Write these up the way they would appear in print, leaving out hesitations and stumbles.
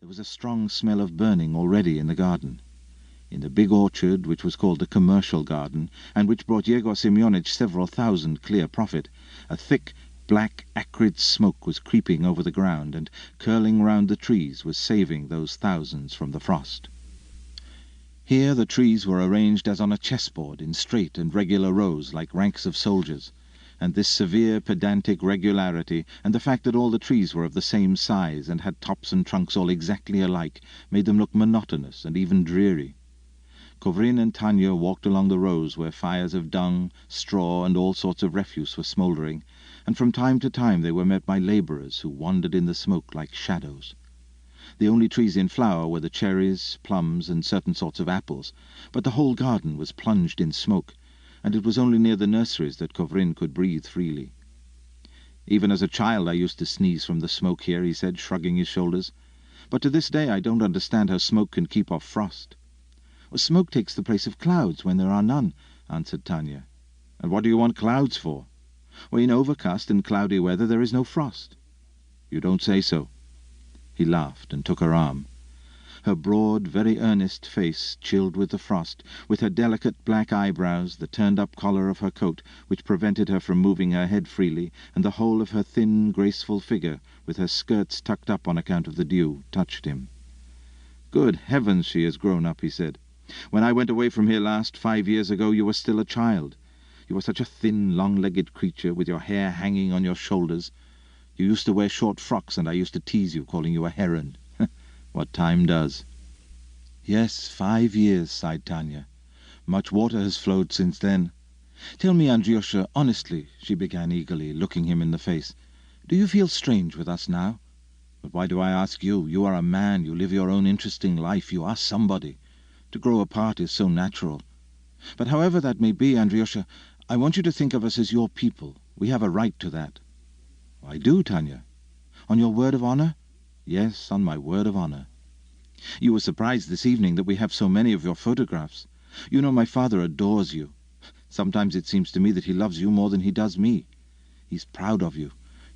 There was a strong smell of burning already in the garden. In the big orchard, which was called the commercial garden, and which brought Yegor Semyonitch several thousand clear profit, a thick, black, acrid smoke was creeping over the ground, and curling round the trees was saving those thousands from the frost. Here the trees were arranged as on a chessboard, in straight and regular rows, like ranks of soldiers, and this severe pedantic regularity, and the fact that all the trees were of the same size, and had tops and trunks all exactly alike, made them look monotonous and even dreary. Kovrin and Tanya walked along the rows where fires of dung, straw, and all sorts of refuse were smouldering, and from time to time they were met by labourers who wandered in the smoke like shadows. The only trees in flower were the cherries, plums, and certain sorts of apples, but the whole garden was plunged in smoke, and it was only near the nurseries that Kovrin could breathe freely. "Even as a child I used to sneeze from the smoke here," he said, shrugging his shoulders. "But to this day I don't understand how smoke can keep off frost." "Well, smoke takes the place of clouds when there are none," answered Tanya. "And what do you want clouds for?" "Well, in overcast and cloudy weather there is no frost." "You don't say so." He laughed and took her arm. Her broad, very earnest face, chilled with the frost, with her delicate black eyebrows, the turned-up collar of her coat, which prevented her from moving her head freely, and the whole of her thin, graceful figure, with her skirts tucked up on account of the dew, touched him. "Good heavens, she has grown up," he said. "When I went away from here last, 5 years ago, you were still a child. You were such a thin, long-legged creature, with your hair hanging on your shoulders. You used to wear short frocks, and I used to tease you, calling you a heron. What time does." "Yes, 5 years," sighed Tanya. "Much water has flowed since then. Tell me, Andryosha, honestly," she began eagerly, looking him in the face, "do you feel strange with us now? But why do I ask you? You are a man, you live your own interesting life, you are somebody. To grow apart is so natural. But however that may be, Andryosha, I want you to think of us as your people. We have a right to that." "I do, Tanya." "On your word of honor?" "Yes, on my word of honor." "You were surprised this evening that we have so many of your photographs. You know my father adores you. Sometimes it seems to me that he loves you more than he does me. He's proud of you.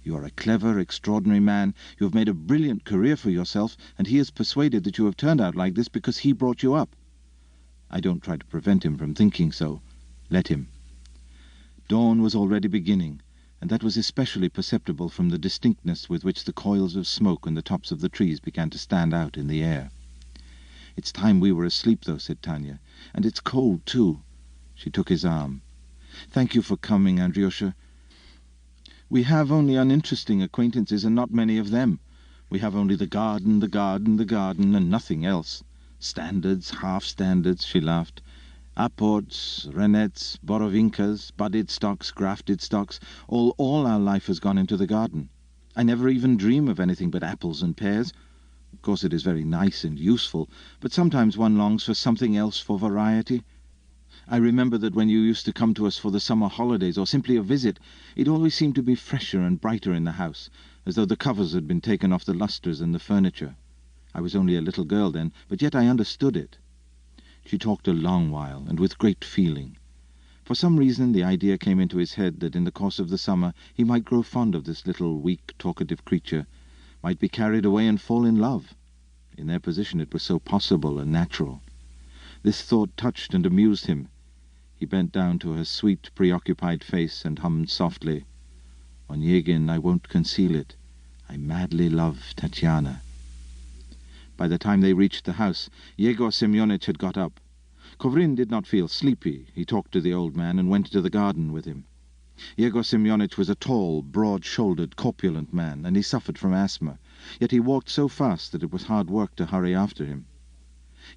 You are a clever, extraordinary man. You have made a brilliant career for yourself, and he is persuaded that you have turned out like this because he brought you up. I don't try to prevent him from thinking so. Let him." Dawn was already beginning, and that was especially perceptible from the distinctness with which the coils of smoke and the tops of the trees began to stand out in the air. "It's time we were asleep, though," said Tanya. "And it's cold, too." She took his arm. "Thank you for coming, Andryosha. We have only uninteresting acquaintances, and not many of them. We have only the garden, the garden, the garden, and nothing else. Standards, half-standards," she laughed. "Apports, renettes, borovinkas, budded stocks, grafted stocks, all our life has gone into the garden. I never even dream of anything but apples and pears. Of course it is very nice and useful, but sometimes one longs for something else, for variety. I remember that when you used to come to us for the summer holidays, or simply a visit, it always seemed to be fresher and brighter in the house, as though the covers had been taken off the lustres and the furniture. I was only a little girl then, but yet I understood it." She talked a long while, and with great feeling. For some reason the idea came into his head that in the course of the summer he might grow fond of this little, weak, talkative creature, might be carried away and fall in love. In their position it was so possible and natural. This thought touched and amused him. He bent down to her sweet, preoccupied face and hummed softly, "Onyegin, I won't conceal it. I madly love Tatyana." By the time they reached the house, Yegor Semyonitch had got up. Kovrin did not feel sleepy. He talked to the old man and went into the garden with him. Yegor Semyonitch was a tall, broad-shouldered, corpulent man, and he suffered from asthma, yet he walked so fast that it was hard work to hurry after him.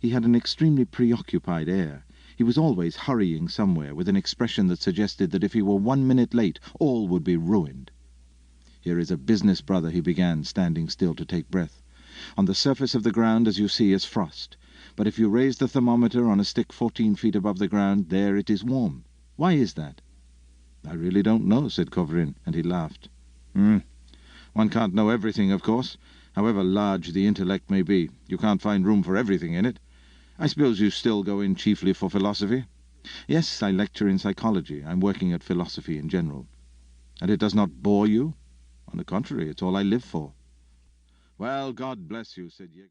He had an extremely preoccupied air. He was always hurrying somewhere, with an expression that suggested that if he were 1 minute late, all would be ruined. "Here is a business, brother," he began, standing still to take breath. "On the surface of the ground, as you see, is frost. But if you raise the thermometer on a stick 14 feet above the ground, there it is warm. Why is that?" "I really don't know," said Kovrin, and he laughed. One can't know everything, of course. However large the intellect may be, you can't find room for everything in it. I suppose you still go in chiefly for philosophy?" "Yes, I lecture in psychology. I'm working at philosophy in general." "And it does not bore you?" "On the contrary, it's all I live for." "Well, God bless you," said Yegor.